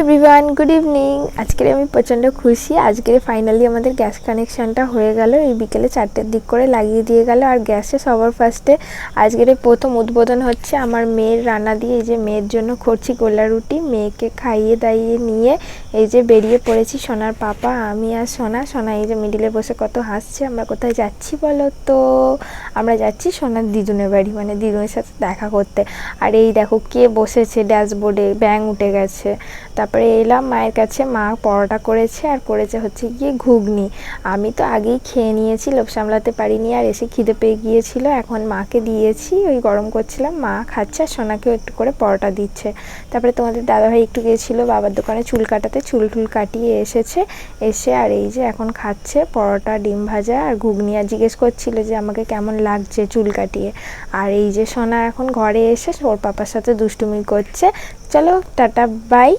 Everyone, good evening. আজকের আমি প্রচণ্ড খুশি। আজকের ফাইনালি আমাদের গ্যাস কানেকশানটা হয়ে গেল। এই বিকেলে 4টের দিক করে লাগিয়ে দিয়ে গেল। আর গ্যাসে সবার ফার্স্টে আজকের প্রথম উদ্বোধন হচ্ছে আমার মেয়ের রান্না দিয়ে। এই যে মেয়ের জন্য করছি গোলা রুটি। মেয়েকে খাইয়ে দাইয়ে নিয়ে এই যে বেরিয়ে পড়েছি সোনার পাপা, আমি আর সোনা এই যে মিডিলে বসে কত হাসছে। আমরা কোথায় যাচ্ছি বলো তো? আমরা যাচ্ছি সোনার দিদুনের বাড়ি, মানে দিদুনের সাথে দেখা করতে। আর এই দেখো কে বসেছে ড্যাশবোর্ডে, ব্যাঙ উঠে গেছে। তারপরে এলাম মায়ের কাছে, মা পরোটা করেছে আর করেছে হচ্ছে গিয়ে ঘুগনি। আমি তো আগেই খেয়ে নিয়েছি, লোভ সামলাতে পারিনি, আর এসে খিদে পেয়ে গিয়েছিল। এখন মাকে দিয়েছি, ওই গরম করছিলাম, মা খাচ্ছে আর সোনাকেও একটু করে পরোটা দিচ্ছে। তারপরে তোমাদের দাদাভাই একটু গিয়েছিল বাবার দোকানে চুল কাটাতে, চুল কাটিয়ে এসেছে, এসে আর এই যে এখন খাচ্ছে পরোটা, ডিম ভাজা আর ঘুগনি। আর জিজ্ঞেস করছিল যে আমাকে কেমন লাগছে চুল কাটিয়ে। আর এই যে সোনা এখন ঘরে এসে ওর পাপার সাথে দুষ্টুমি করছে। চলো টাটা, বাই।